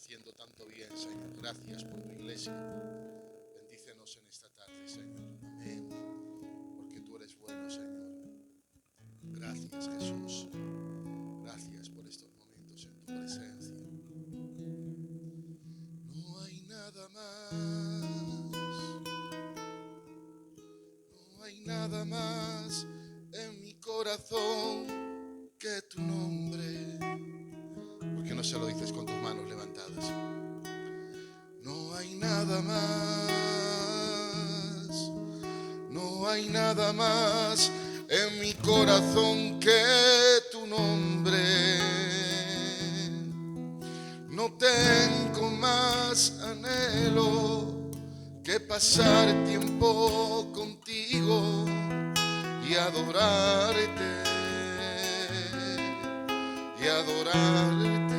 haciendo tanto bien, Señor. Gracias por tu iglesia. Bendícenos en esta tarde, Señor. Amén. Porque tú eres bueno, Señor. Gracias, Jesús. Gracias por estos momentos en tu presencia. No hay nada más. No hay nada más en mi corazón que tu nombre. ¿Por qué no se lo dices con tus manos levantadas? No hay nada más. No hay nada más en mi corazón que tu nombre. No tengo más anhelo que pasar tiempo contigo y adorarte, y adorarte.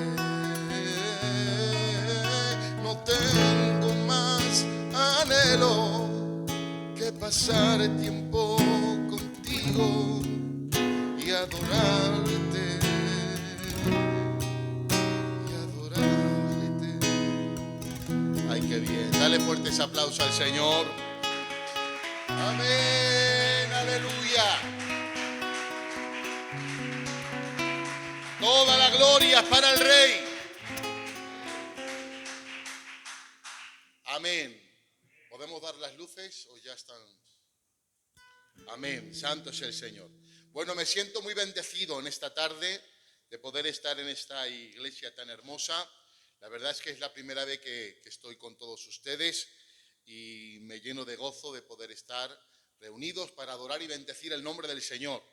No tengo más anhelo que pasar tiempo contigo y adorarte, y adorarte. Ay, qué bien. Dale fuertes aplausos al Señor. Amén, aleluya. Toda la gloria para el Rey. Amén. ¿Podemos dar las luces o ya están? Amén. Santo es el Señor. Bueno, me siento muy bendecido en esta tarde de poder estar en esta iglesia tan hermosa. La verdad es que es la primera vez que estoy con todos ustedes y me lleno de gozo de poder estar reunidos para adorar y bendecir el nombre del Señor.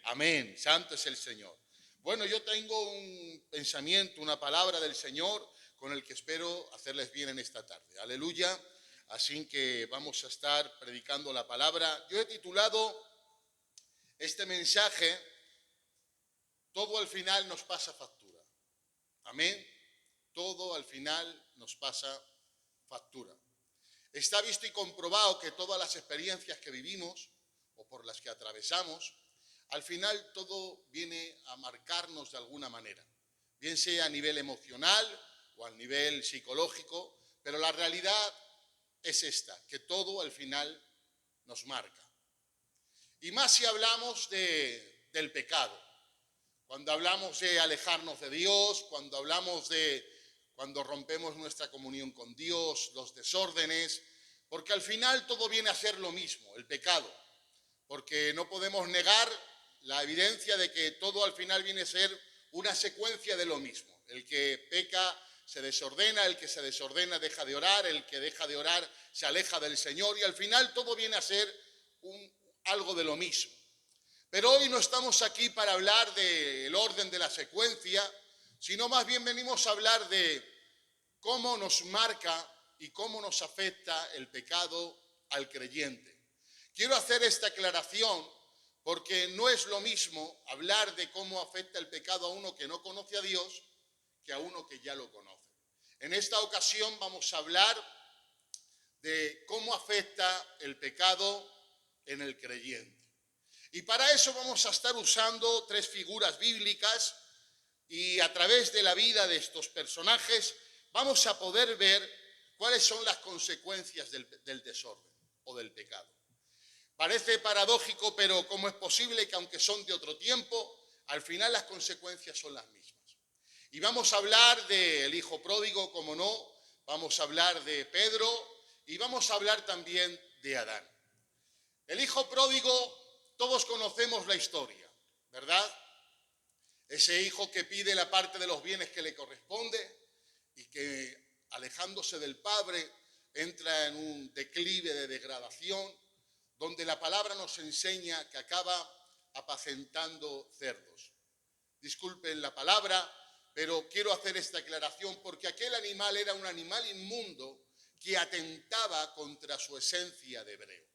Amén. Santo es el Señor. Bueno, yo tengo un pensamiento, una palabra del Señor con el que espero hacerles bien en esta tarde. Aleluya. Así que vamos a estar predicando la palabra. Yo he titulado este mensaje, todo al final nos pasa factura. Amén. Todo al final nos pasa factura. Está visto y comprobado que todas las experiencias que vivimos o por las que atravesamos, al final todo viene a marcarnos de alguna manera, bien sea a nivel emocional o a nivel psicológico, pero la realidad es esta, que todo al final nos marca. Y más si hablamos del pecado, cuando hablamos de alejarnos de Dios, cuando hablamos de cuando rompemos nuestra comunión con Dios, los desórdenes, porque al final todo viene a ser lo mismo, el pecado, porque no podemos negar la evidencia de que todo al final viene a ser una secuencia de lo mismo. El que peca se desordena, el que se desordena deja de orar, el que deja de orar se aleja del Señor y al final todo viene a ser algo de lo mismo. Pero hoy no estamos aquí para hablar del orden de la secuencia, sino más bien venimos a hablar de cómo nos marca y cómo nos afecta el pecado al creyente. Quiero hacer esta aclaración porque no es lo mismo hablar de cómo afecta el pecado a uno que no conoce a Dios que a uno que ya lo conoce. En esta ocasión vamos a hablar de cómo afecta el pecado en el creyente. Y para eso vamos a estar usando tres figuras bíblicas y a través de la vida de estos personajes vamos a poder ver cuáles son las consecuencias del desorden o del pecado. Parece paradójico, pero ¿cómo es posible que aunque son de otro tiempo, al final las consecuencias son las mismas? Y vamos a hablar del hijo pródigo, como no, vamos a hablar de Pedro y vamos a hablar también de Adán. El hijo pródigo, todos conocemos la historia, ¿verdad? Ese hijo que pide la parte de los bienes que le corresponde y que, alejándose del padre, entra en un declive de degradación, donde la palabra nos enseña que acaba apacentando cerdos. Disculpen la palabra, pero quiero hacer esta aclaración porque aquel animal era un animal inmundo que atentaba contra su esencia de hebreo.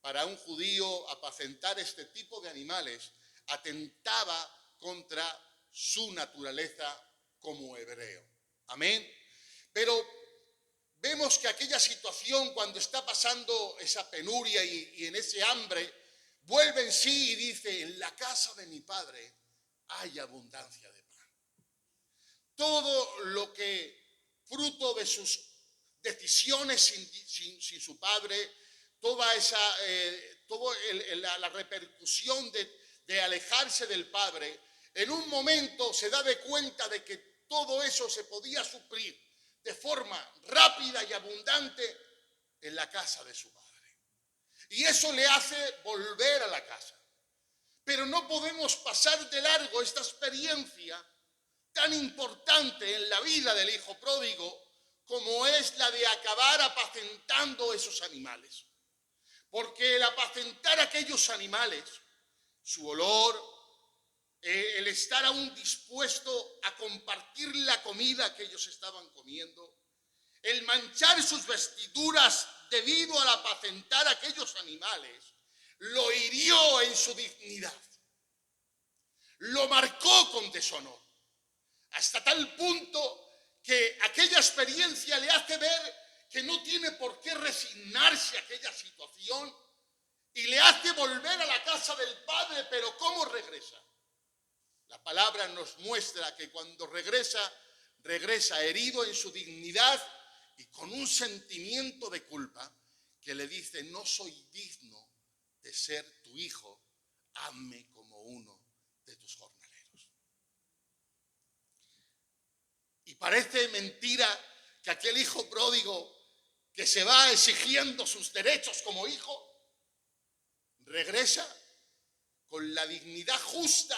Para un judío apacentar este tipo de animales atentaba contra su naturaleza como hebreo. Amén. Pero vemos que aquella situación, cuando está pasando esa penuria y en ese hambre, vuelve en sí y dice: en la casa de mi padre hay abundancia de pan. Todo lo que fruto de sus decisiones sin su padre, toda la repercusión de alejarse del padre, en un momento se da de cuenta de que todo eso se podía suplir de forma rápida y abundante en la casa de su padre. Y eso le hace volver a la casa. Pero no podemos pasar de largo esta experiencia tan importante en la vida del hijo pródigo como es la de acabar apacentando esos animales. Porque el apacentar aquellos animales, su olor, el estar aún dispuesto a compartir la comida que ellos estaban comiendo, el manchar sus vestiduras debido al apacentar aquellos animales, lo hirió en su dignidad, lo marcó con deshonor, hasta tal punto que aquella experiencia le hace ver que no tiene por qué resignarse a aquella situación y le hace volver a la casa del padre. Pero ¿cómo regresa? La palabra nos muestra que cuando regresa, regresa herido en su dignidad y con un sentimiento de culpa que le dice: no soy digno de ser tu hijo, hazme como uno de tus jornaleros. Y parece mentira que aquel hijo pródigo que se va exigiendo sus derechos como hijo, regresa con la dignidad justa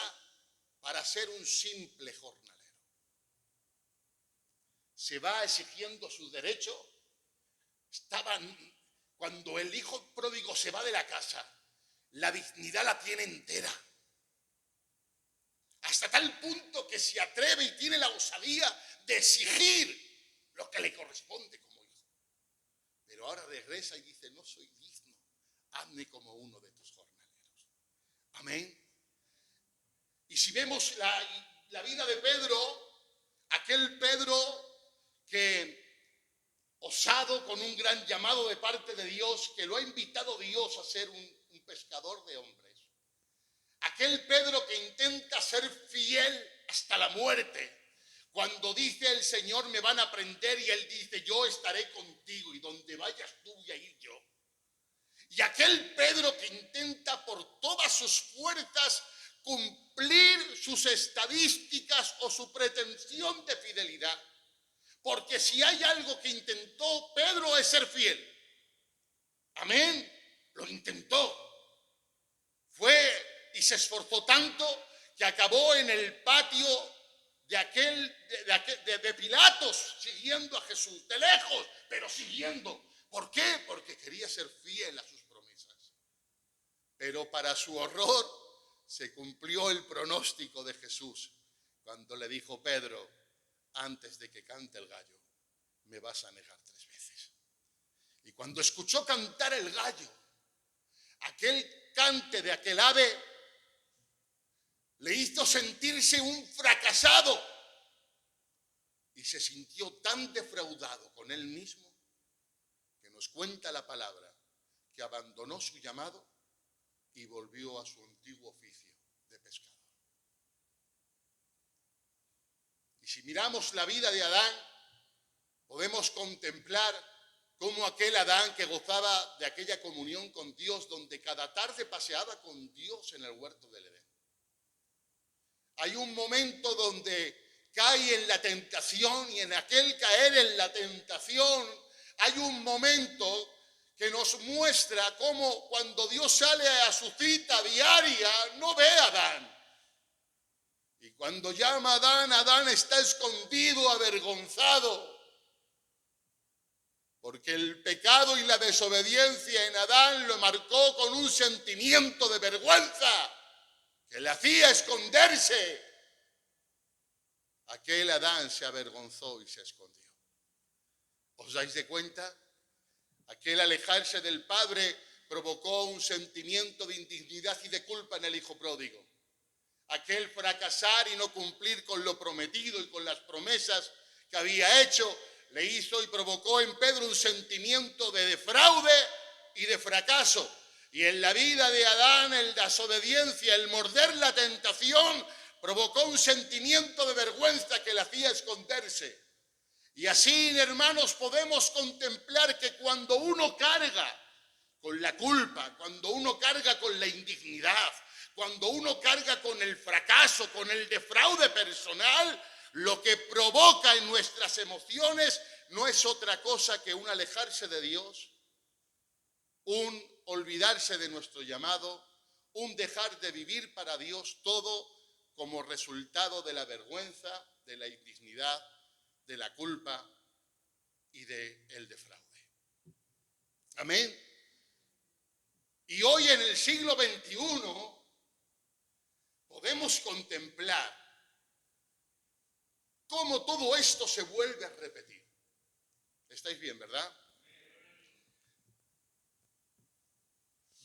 para ser un simple jornalero. Se va exigiendo su derecho. Cuando el hijo pródigo se va de la casa, la dignidad la tiene entera. Hasta tal punto que se atreve y tiene la osadía de exigir lo que le corresponde como hijo. Pero ahora regresa y dice: no soy digno, hazme como uno de tus jornaleros. Amén. Y si vemos la vida de Pedro, aquel Pedro que, osado con un gran llamado de parte de Dios, que lo ha invitado Dios a ser un pescador de hombres. Aquel Pedro que intenta ser fiel hasta la muerte. Cuando dice el Señor: me van a prender, y él dice: yo estaré contigo, y donde vayas tú voy a ir yo. Y aquel Pedro que intenta por todas sus fuerzas cumplir sus estadísticas o su pretensión de fidelidad. Porque si hay algo que intentó Pedro es ser fiel. Amén. Lo intentó. Fue y se esforzó tanto que acabó en el patio de Pilatos, siguiendo a Jesús, de lejos, pero siguiendo. ¿Por qué? Porque quería ser fiel a sus promesas. Pero para su horror se cumplió el pronóstico de Jesús cuando le dijo: Pedro, antes de que cante el gallo, me vas a negar 3 veces. Y cuando escuchó cantar el gallo, aquel cante de aquel ave le hizo sentirse un fracasado y se sintió tan defraudado con él mismo que nos cuenta la palabra que abandonó su llamado y volvió a su antiguo oficio de pescador. Y si miramos la vida de Adán, podemos contemplar cómo aquel Adán que gozaba de aquella comunión con Dios, donde cada tarde paseaba con Dios en el huerto del Edén. Hay un momento donde cae en la tentación, y en aquel caer en la tentación hay un momento que nos muestra cómo cuando Dios sale a su cita diaria no ve a Adán. Y cuando llama a Adán, Adán está escondido, avergonzado. Porque el pecado y la desobediencia en Adán lo marcó con un sentimiento de vergüenza que le hacía esconderse. Aquel Adán se avergonzó y se escondió. ¿Os dais de cuenta? Aquel alejarse del Padre provocó un sentimiento de indignidad y de culpa en el hijo pródigo. Aquel fracasar y no cumplir con lo prometido y con las promesas que había hecho le hizo y provocó en Pedro un sentimiento de fraude y de fracaso. Y en la vida de Adán, el desobediencia, el morder la tentación, provocó un sentimiento de vergüenza que le hacía esconderse. Y así, hermanos, podemos contemplar que cuando uno carga con la culpa, cuando uno carga con la indignidad, cuando uno carga con el fracaso, con el defraude personal, lo que provoca en nuestras emociones no es otra cosa que un alejarse de Dios, un olvidarse de nuestro llamado, un dejar de vivir para Dios, todo como resultado de la vergüenza, de la indignidad, de la culpa y del defraude. Amén. Y hoy en el siglo XXI podemos contemplar cómo todo esto se vuelve a repetir. ¿Estáis bien, verdad?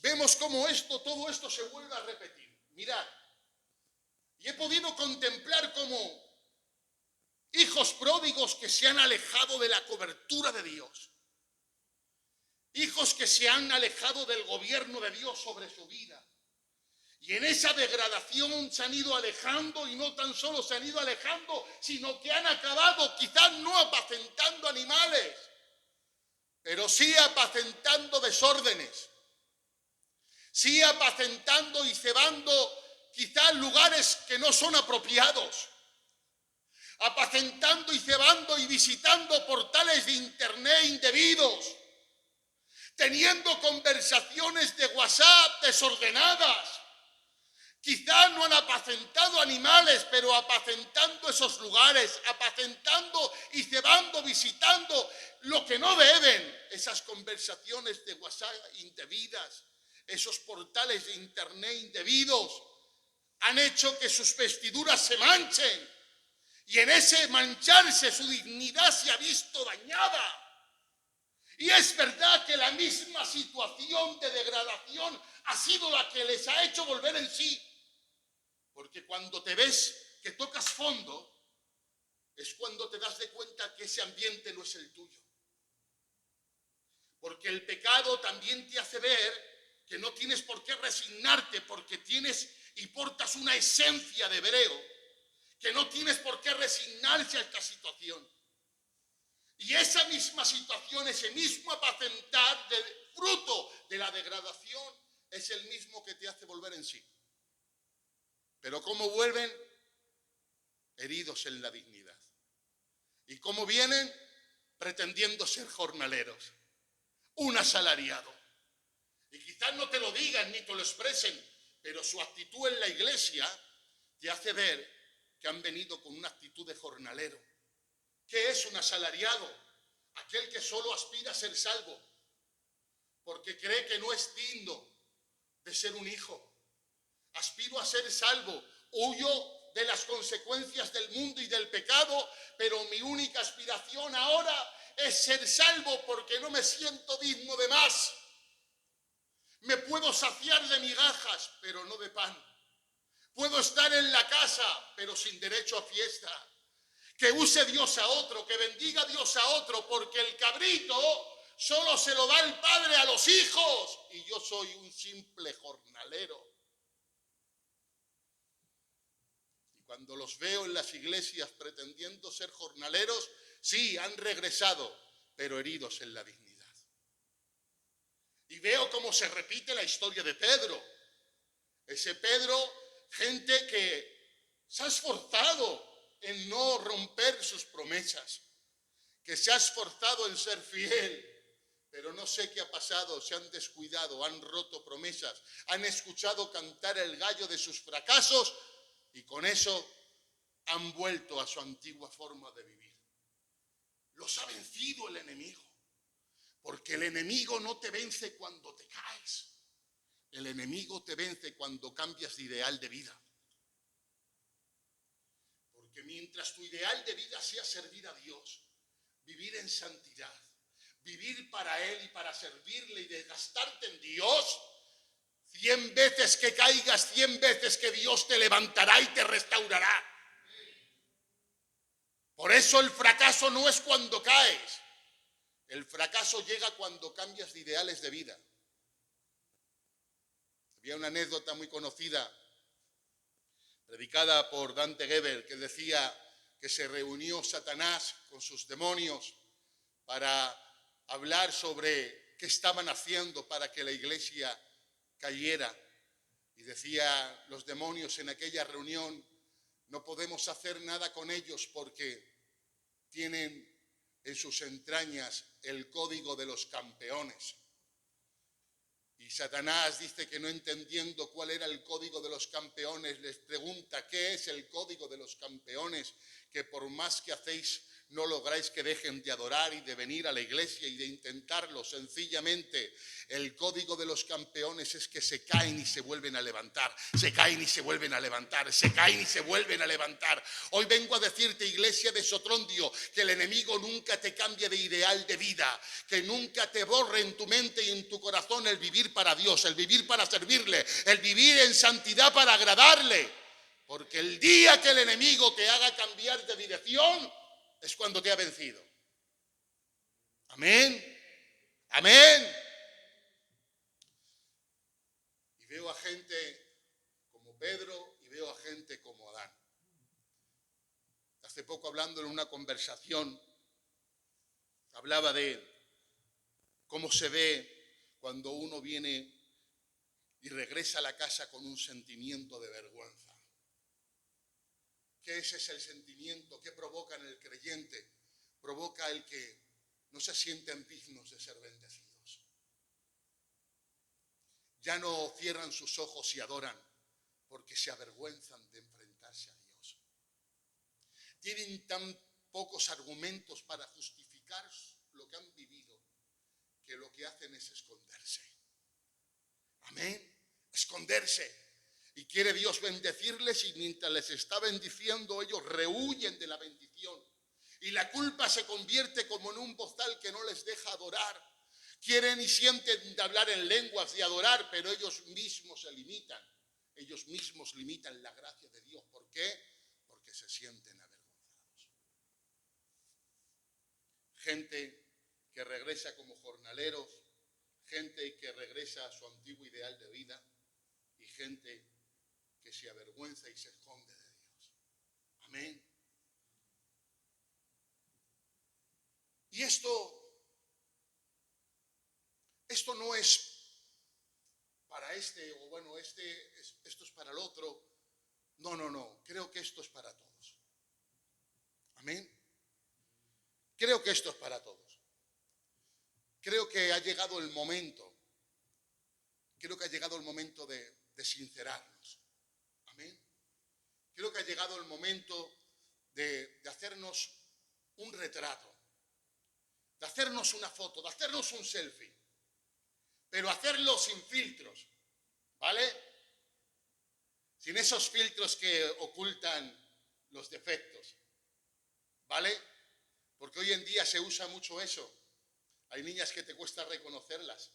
Vemos cómo todo esto se vuelve a repetir. Mirad, y he podido contemplar cómo hijos pródigos que se han alejado de la cobertura de Dios, hijos que se han alejado del gobierno de Dios sobre su vida, y en esa degradación se han ido alejando, y no tan solo se han ido alejando, sino que han acabado quizás no apacentando animales, pero sí apacentando desórdenes, sí apacentando y cebando quizás lugares que no son apropiados, apacentando y cebando y visitando portales de internet indebidos, teniendo conversaciones de WhatsApp desordenadas. Quizás no han apacentado animales, pero apacentando esos lugares, apacentando y cebando, visitando lo que no deben, esas conversaciones de WhatsApp indebidas, esos portales de internet indebidos, han hecho que sus vestiduras se manchen, y en ese mancharse su dignidad se ha visto dañada. Y es verdad que la misma situación de degradación ha sido la que les ha hecho volver en sí. Porque cuando te ves que tocas fondo, es cuando te das de cuenta que ese ambiente no es el tuyo. Porque el pecado también te hace ver que no tienes por qué resignarte, porque tienes y portas una esencia de hebreo, que no tienes por qué resignarse a esta situación. Y esa misma situación, ese mismo apacentar fruto de la degradación, es el mismo que te hace volver en sí. Pero ¿cómo vuelven? Heridos en la dignidad. ¿Y cómo vienen? Pretendiendo ser jornaleros, un asalariado. Y quizás no te lo digan ni te lo expresen, pero su actitud en la iglesia te hace ver que han venido con una actitud de jornalero. ¿Qué es un asalariado? Aquel que solo aspira a ser salvo, porque cree que no es digno de ser un hijo. Aspiro a ser salvo, huyo de las consecuencias del mundo y del pecado, pero mi única aspiración ahora es ser salvo porque no me siento digno de más. Me puedo saciar de migajas, pero no de pan. Puedo estar en la casa, pero sin derecho a fiesta. Que use Dios a otro, que bendiga Dios a otro, porque el cabrito solo se lo da el padre a los hijos y yo soy un simple jornalero. Y cuando los veo en las iglesias pretendiendo ser jornaleros, sí, han regresado, pero heridos en la dignidad. Y veo cómo se repite la historia de Pedro. Ese Pedro, gente que se ha esforzado en no romper sus promesas, que se ha esforzado en ser fiel, pero no sé qué ha pasado, se han descuidado, han roto promesas, han escuchado cantar el gallo de sus fracasos y con eso han vuelto a su antigua forma de vivir. Los ha vencido el enemigo, porque el enemigo no te vence cuando te caes, el enemigo te vence cuando cambias de ideal de vida. Porque mientras tu ideal de vida sea servir a Dios, vivir en santidad, vivir para Él y para servirle y desgastarte en Dios, 100 veces que caigas, 100 veces que Dios te levantará y te restaurará. Por eso el fracaso no es cuando caes, el fracaso llega cuando cambias de ideales de vida. Había una anécdota muy conocida predicada por Dante Gebel, que decía que se reunió Satanás con sus demonios para hablar sobre qué estaban haciendo para que la iglesia cayera. Y decía los demonios en aquella reunión: no podemos hacer nada con ellos porque tienen en sus entrañas el código de los campeones. Y Satanás dice que, no entendiendo cuál era el código de los campeones, les pregunta: ¿qué es el código de los campeones? Que por más que hacéis, no lográis que dejen de adorar y de venir a la iglesia y de intentarlo. Sencillamente, el código de los campeones es que se caen y se vuelven a levantar, se caen y se vuelven a levantar, se caen y se vuelven a levantar. Hoy vengo a decirte, iglesia de Sotrondio, que el enemigo nunca te cambie de ideal de vida, que nunca te borre en tu mente y en tu corazón el vivir para Dios, el vivir para servirle, el vivir en santidad para agradarle. Porque el día que el enemigo te haga cambiar de dirección es cuando te ha vencido. Amén. Amén. Y veo a gente como Pedro y veo a gente como Adán. Hace poco, hablando en una conversación, hablaba de cómo se ve cuando uno viene y regresa a la casa con un sentimiento de vergüenza. Que ese es el sentimiento que provoca en el creyente. Provoca el que no se sienten dignos de ser bendecidos. Ya no cierran sus ojos y adoran porque se avergüenzan de enfrentarse a Dios. Tienen tan pocos argumentos para justificar lo que han vivido que lo que hacen es esconderse. Amén. Esconderse. Y quiere Dios bendecirles, y mientras les está bendiciendo, ellos rehuyen de la bendición. Y la culpa se convierte como en un bozal que no les deja adorar. Quieren y sienten de hablar en lenguas, de adorar, pero ellos mismos se limitan. Ellos mismos limitan la gracia de Dios. ¿Por qué? Porque se sienten avergonzados. Gente que regresa como jornaleros, gente que regresa a su antiguo ideal de vida, y gente que se avergüenza y se esconde de Dios. Amén. Y esto no es para este, o bueno, esto es para el otro. No. Creo que esto es para todos. Amén. Creo que esto es para todos. Creo que ha llegado el momento. Creo que ha llegado el momento de sincerarnos. Amén. Creo que ha llegado el momento de hacernos un retrato, de hacernos una foto, de hacernos un selfie, pero hacerlo sin filtros, ¿vale? Sin esos filtros que ocultan los defectos, ¿vale? Porque hoy en día se usa mucho eso. Hay niñas que te cuesta reconocerlas,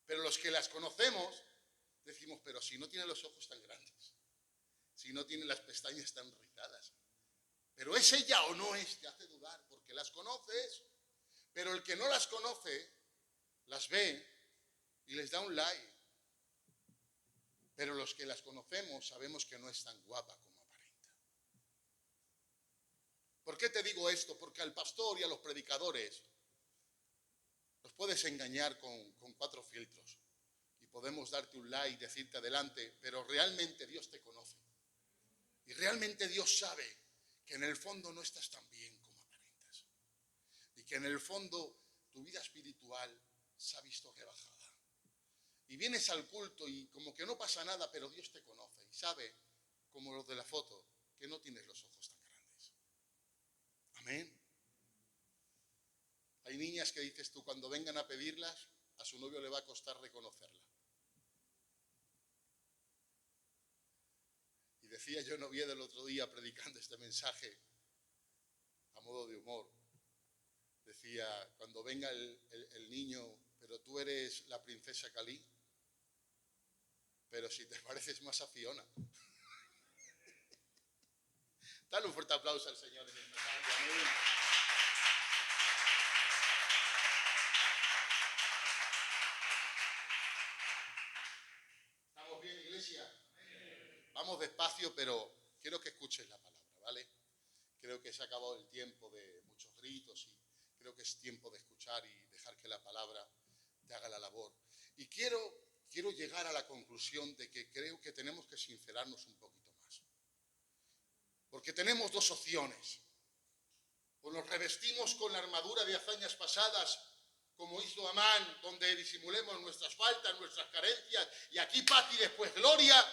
pero los que las conocemos decimos: pero si no tiene los ojos tan grandes, si no tiene las pestañas tan rizadas, pero ¿es ella o no es? Te hace dudar, porque las conoces, pero el que no las conoce las ve y les da un like. Pero los que las conocemos sabemos que no es tan guapa como aparenta. ¿Por qué te digo esto? Porque al pastor y a los predicadores los puedes engañar con 4 filtros. Y podemos darte un like y decirte adelante, pero realmente Dios te conoce. Y realmente Dios sabe que en el fondo no estás tan bien como aparentas. Y que en el fondo tu vida espiritual se ha visto rebajada. Y vienes al culto y como que no pasa nada, pero Dios te conoce y sabe, como los de la foto, que no tienes los ojos tan grandes. Amén. Hay niñas que dices tú, cuando vengan a pedirlas, a su novio le va a costar reconocerla. Y decía yo en Oviedo el otro día, predicando este mensaje a modo de humor, decía: cuando venga el niño, pero tú eres la princesa Calí, pero si te pareces más a Fiona. Dale un fuerte aplauso al Señor en esta tarde. Amén. ¿Estamos bien, iglesia? Vamos despacio, pero quiero que escuches la palabra, ¿vale? creo que se ha acabado el tiempo de muchos gritos y creo que es tiempo de escuchar y dejar que la palabra te haga la labor. Y quiero llegar a la conclusión de que creo que tenemos que sincerarnos un poquito más. Porque tenemos dos opciones. O nos revestimos con la armadura de hazañas pasadas, como hizo Amán, donde disimulemos nuestras faltas, nuestras carencias, y aquí paz y después gloria.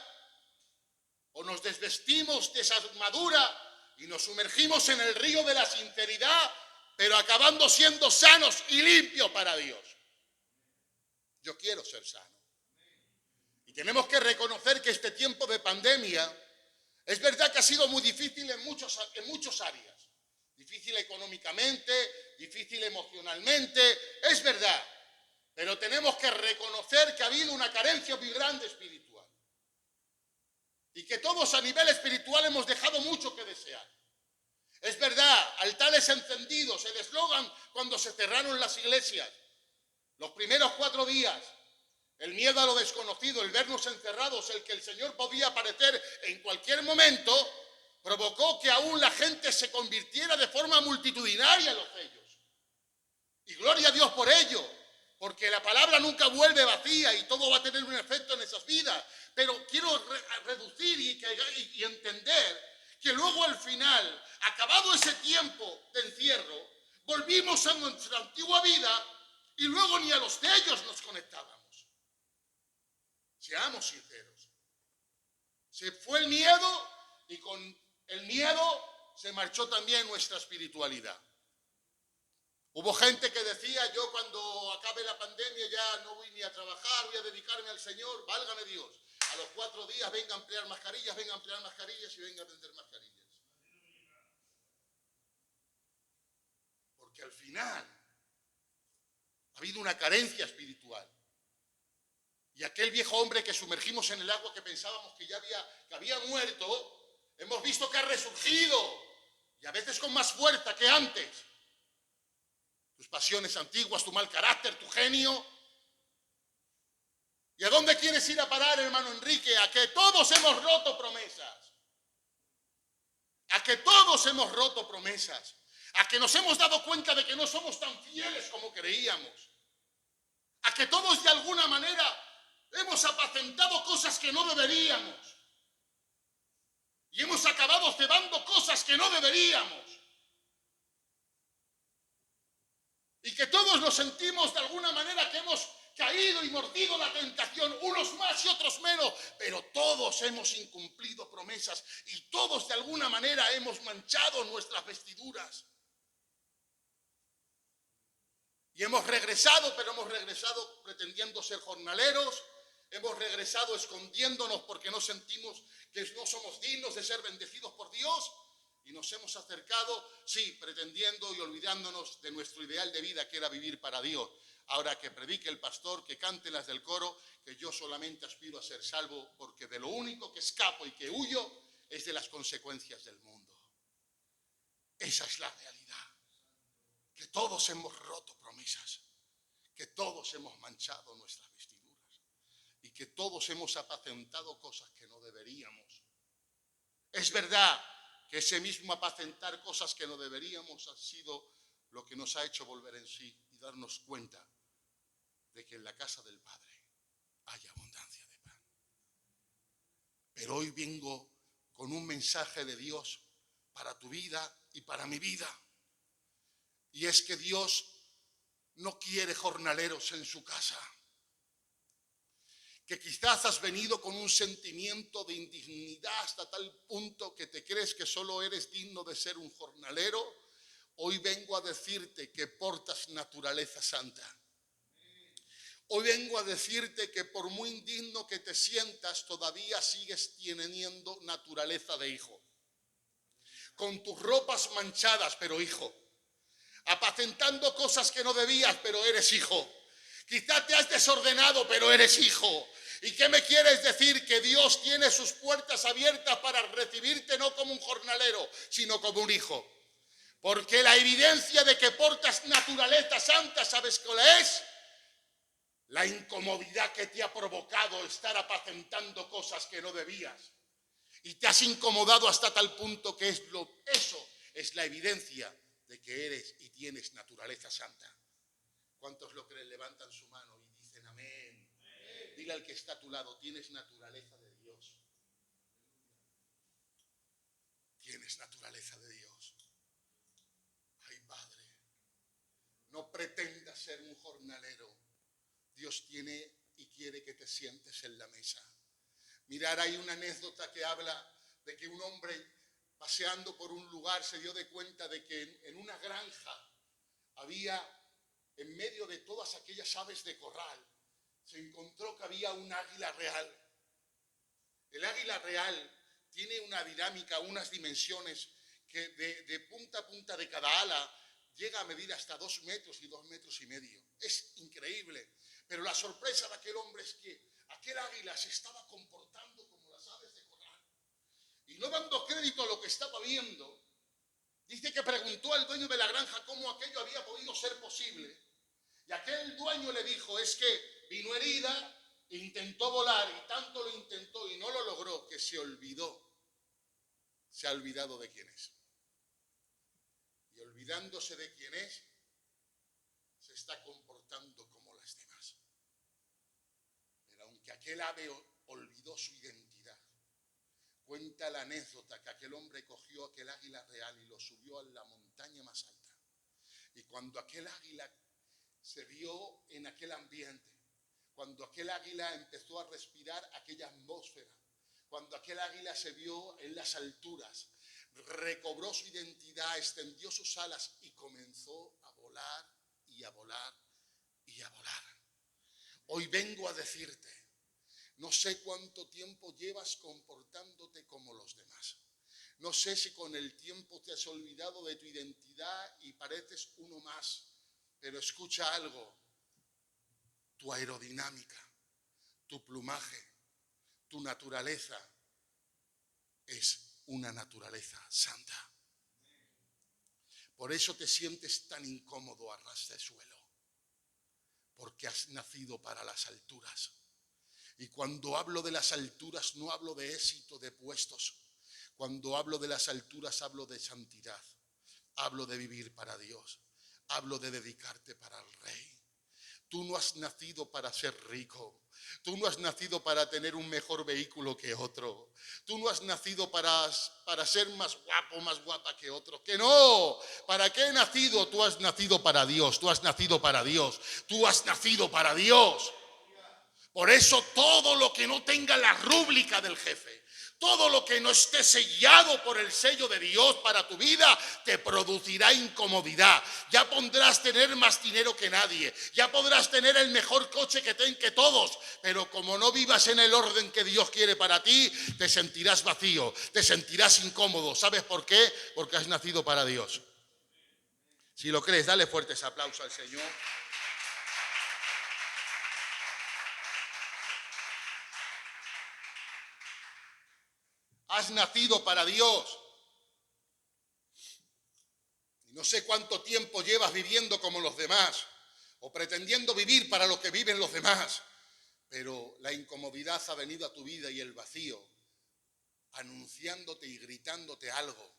O nos desvestimos de esa armadura y nos sumergimos en el río de la sinceridad, pero acabando siendo sanos y limpios para Dios. Yo quiero ser sano. Y tenemos que reconocer que este tiempo de pandemia es verdad que ha sido muy difícil en muchas áreas. Difícil económicamente, difícil emocionalmente, es verdad. Pero tenemos que reconocer que ha habido una carencia muy grande espiritual. Y que todos a nivel espiritual hemos dejado mucho que desear. Es verdad, altares encendidos, el eslogan cuando se cerraron las iglesias, los primeros 4 días, el miedo a lo desconocido, el vernos encerrados, el que el Señor podía aparecer en cualquier momento, provocó que aún la gente se convirtiera de forma multitudinaria en los sellos. Y gloria a Dios por ello, porque la palabra nunca vuelve vacía y todo va a tener un efecto en esas vidas. Pero quiero reducir y entender que luego al final, acabado ese tiempo de encierro, volvimos a nuestra antigua vida y luego ni a los sellos nos conectábamos. Seamos sinceros. Se fue el miedo y con el miedo se marchó también nuestra espiritualidad. Hubo gente que decía, yo cuando acabe la pandemia ya no voy ni a trabajar, voy a dedicarme al Señor, válgame Dios. A los 4 días venga a emplear mascarillas y venga a vender mascarillas. Porque al final ha habido una carencia espiritual. Y aquel viejo hombre que sumergimos en el agua que pensábamos que había muerto, hemos visto que ha resurgido, y a veces con más fuerza que antes. Tus pasiones antiguas, tu mal carácter, tu genio. ¿Y a dónde quieres ir a parar, hermano Enrique? A que todos hemos roto promesas. A que todos hemos roto promesas. A que nos hemos dado cuenta de que no somos tan fieles como creíamos. A que todos de alguna manera hemos apacentado cosas que no deberíamos. Y hemos acabado cebando cosas que no deberíamos. Y que todos nos sentimos de alguna manera que hemos caído y mordido la tentación, unos más y otros menos, pero todos hemos incumplido promesas y todos de alguna manera hemos manchado nuestras vestiduras. Y hemos regresado, pero hemos regresado pretendiendo ser jornaleros, hemos regresado escondiéndonos porque no sentimos que no somos dignos de ser bendecidos por Dios. Y nos hemos acercado, sí, pretendiendo y olvidándonos de nuestro ideal de vida, que era vivir para Dios. Ahora que predique el pastor, que canten las del coro, que yo solamente aspiro a ser salvo, porque de lo único que escapo y que huyo es de las consecuencias del mundo. Esa es la realidad. Que todos hemos roto promesas, que todos hemos manchado nuestras vestiduras y que todos hemos apacentado cosas que no deberíamos. Es verdad que ese mismo apacentar cosas que no deberíamos ha sido lo que nos ha hecho volver en sí y darnos cuenta de que en la casa del Padre hay abundancia de pan. Pero hoy vengo con un mensaje de Dios para tu vida y para mi vida. Y es que Dios no quiere jornaleros en su casa. Que quizás has venido con un sentimiento de indignidad hasta tal punto que te crees que solo eres digno de ser un jornalero. Hoy vengo a decirte que portas naturaleza santa. Hoy vengo a decirte que por muy indigno que te sientas, todavía sigues teniendo naturaleza de hijo. Con tus ropas manchadas, pero hijo. Apacentando cosas que no debías, pero eres hijo. Quizá te has desordenado, pero eres hijo. ¿Y qué me quieres decir? Que Dios tiene sus puertas abiertas para recibirte no como un jornalero, sino como un hijo. Porque la evidencia de que portas naturaleza santa, ¿sabes cuál es? La incomodidad que te ha provocado estar apacentando cosas que no debías. Y te has incomodado hasta tal punto que eso es la evidencia de que eres y tienes naturaleza santa. ¿Cuántos lo creen? Levantan su mano y dicen amén. Dile al que está a tu lado, tienes naturaleza de Dios. Tienes naturaleza de Dios. Ay, Padre, no pretendas ser un jornalero. Dios tiene y quiere que te sientes en la mesa. Mirar, hay una anécdota que habla de que un hombre paseando por un lugar se dio de cuenta de que en una granja había, en medio de todas aquellas aves de corral, se encontró que había un águila real. El águila real tiene una dinámica, unas dimensiones que de punta a punta de cada ala llega a medir hasta 2 metros y 2 metros y medio. Es increíble. Pero la sorpresa de aquel hombre es que aquel águila se estaba comportando como las aves de corral. Y no dando crédito a lo que estaba viendo, dice que preguntó al dueño de la granja cómo aquello había podido ser posible. Y aquel dueño le dijo, es que vino herida, intentó volar y tanto lo intentó y no lo logró que se olvidó. Se ha olvidado de quién es. Y olvidándose de quién es, se está comportando como las demás. Pero aunque aquel ave olvidó su identidad, cuenta la anécdota que aquel hombre cogió aquel águila real y lo subió a la montaña más alta. Y cuando aquel águila se vio en aquel ambiente, cuando aquel águila empezó a respirar aquella atmósfera, cuando aquel águila se vio en las alturas, recobró su identidad, extendió sus alas y comenzó a volar y a volar y a volar. Hoy vengo a decirte, no sé cuánto tiempo llevas comportándote como los demás. No sé si con el tiempo te has olvidado de tu identidad y pareces uno más. Pero escucha algo, tu aerodinámica, tu plumaje, tu naturaleza es una naturaleza santa. Por eso te sientes tan incómodo a ras de suelo, porque has nacido para las alturas. Y cuando hablo de las alturas no hablo de éxito, de puestos. Cuando hablo de las alturas hablo de santidad, hablo de vivir para Dios. Hablo de dedicarte para el Rey. Tú no has nacido para ser rico. Tú no has nacido para tener un mejor vehículo que otro. Tú no has nacido para ser más guapo, más guapa que otro. Que no. ¿Para qué he nacido? Tú has nacido para Dios. Tú has nacido para Dios. Tú has nacido para Dios. Por eso todo lo que no tenga la rúbrica del jefe, todo lo que no esté sellado por el sello de Dios para tu vida, te producirá incomodidad. Ya podrás tener más dinero que nadie, ya podrás tener el mejor coche que todos, pero como no vivas en el orden que Dios quiere para ti, te sentirás vacío, te sentirás incómodo. ¿Sabes por qué? Porque has nacido para Dios. Si lo crees, dale fuertes aplausos al Señor. Has nacido para Dios. Y no sé cuánto tiempo llevas viviendo como los demás o pretendiendo vivir para lo que viven los demás, pero la incomodidad ha venido a tu vida y el vacío anunciándote y gritándote algo,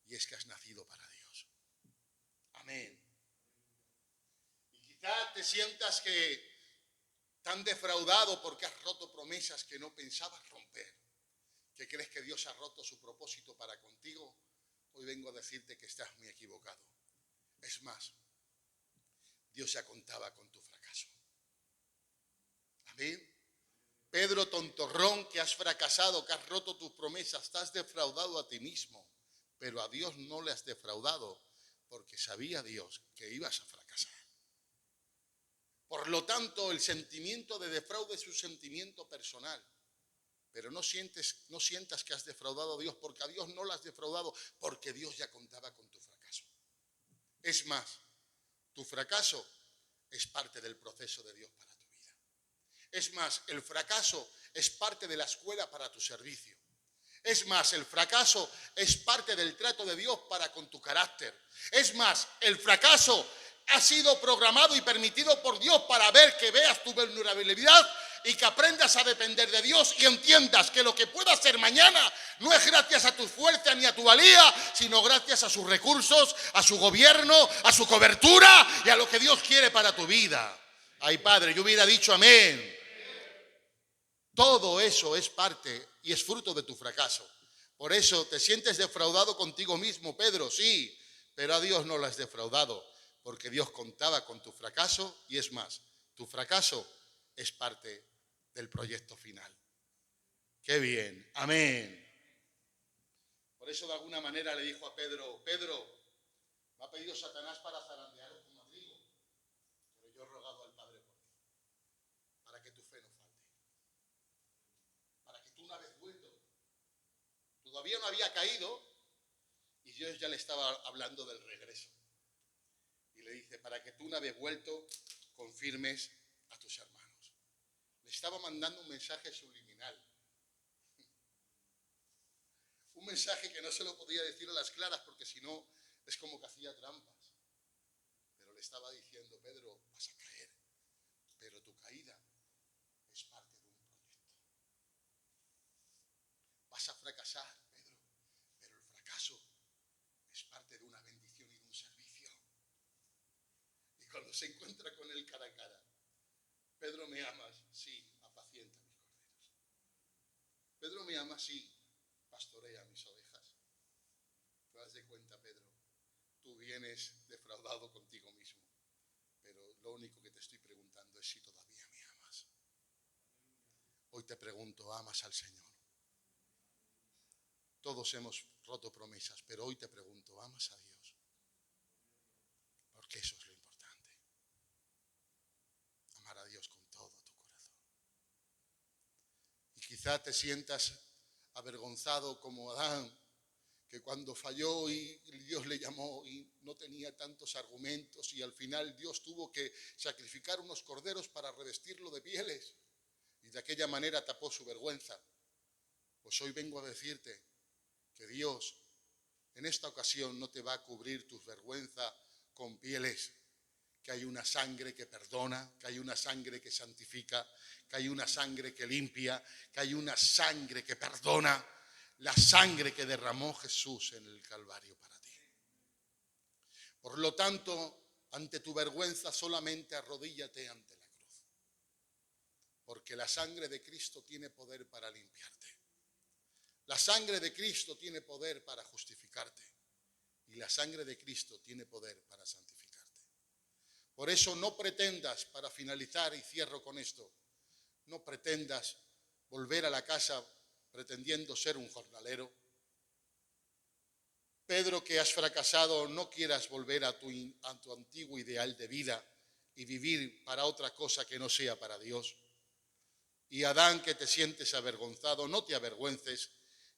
y es que has nacido para Dios. Amén. Y quizá te sientas que tan defraudado porque has roto promesas que no pensabas romper, que crees que Dios ha roto su propósito para contigo. Hoy vengo a decirte que estás muy equivocado. Es más, Dios ya contaba con tu fracaso. Amén. Pedro tontorrón, que has fracasado, que has roto tus promesas, te has defraudado a ti mismo, pero a Dios no le has defraudado, porque sabía Dios que ibas a fracasar. Por lo tanto, el sentimiento de defraude es un sentimiento personal. Pero no sientas que has defraudado a Dios, porque a Dios no lo has defraudado, porque Dios ya contaba con tu fracaso. Es más, tu fracaso es parte del proceso de Dios para tu vida. Es más, el fracaso es parte de la escuela para tu servicio. Es más, el fracaso es parte del trato de Dios para con tu carácter. Es más, el fracaso ha sido programado y permitido por Dios para ver que veas tu vulnerabilidad y que aprendas a depender de Dios y entiendas que lo que puedas hacer mañana no es gracias a tu fuerza ni a tu valía, sino gracias a sus recursos, a su gobierno, a su cobertura y a lo que Dios quiere para tu vida. Ay, Padre, yo hubiera dicho amén. Todo eso es parte y es fruto de tu fracaso. Por eso te sientes defraudado contigo mismo, Pedro, sí, pero a Dios no lo has defraudado, porque Dios contaba con tu fracaso y es más, tu fracaso es parte del proyecto final. ¡Qué bien! Amén. Por eso de alguna manera le dijo a Pedro, Pedro, me ha pedido Satanás para zarandearos como a trigo, pero yo he rogado al Padre por ti, para que tu fe no falte, para que tú una vez vuelto, todavía no había caído y Dios ya le estaba hablando del regreso. Y le dice, para que tú una vez vuelto confirmes a tus hermanos. Le estaba mandando un mensaje subliminal. Un mensaje que no se lo podía decir a las claras porque si no es como que hacía trampas. Pero le estaba diciendo, Pedro, vas a caer, pero tu caída es parte de un proyecto. Vas a fracasar, Pedro, pero el fracaso es parte de una bendición y de un servicio. Y cuando se encuentra con él cara a cara, Pedro, ¿me amas? Sí, apacienta mis corderos. Pedro, ¿me amas? Sí, pastorea mis ovejas. Te das de cuenta, Pedro, tú vienes defraudado contigo mismo, pero lo único que te estoy preguntando es si todavía me amas. Hoy te pregunto, ¿amas al Señor? Todos hemos roto promesas, pero hoy te pregunto, ¿amas a Dios? Porque eso es lo importante. Amar a Dios con todo tu corazón. Y quizá te sientas avergonzado como Adán, que cuando falló y Dios le llamó y no tenía tantos argumentos y al final Dios tuvo que sacrificar unos corderos para revestirlo de pieles y de aquella manera tapó su vergüenza. Pues hoy vengo a decirte que Dios en esta ocasión no te va a cubrir tus vergüenzas con pieles, que hay una sangre que perdona, que hay una sangre que santifica, que hay una sangre que limpia, que hay una sangre que perdona, la sangre que derramó Jesús en el Calvario para ti. Por lo tanto, ante tu vergüenza solamente arrodíllate ante la cruz, porque la sangre de Cristo tiene poder para limpiarte. La sangre de Cristo tiene poder para justificarte y la sangre de Cristo tiene poder para santificarte. Por eso no pretendas, para finalizar y cierro con esto, no pretendas volver a la casa pretendiendo ser un jornalero. Pedro, que has fracasado, no quieras volver a tu antiguo ideal de vida y vivir para otra cosa que no sea para Dios. Y Adán, que te sientes avergonzado, no te avergüences,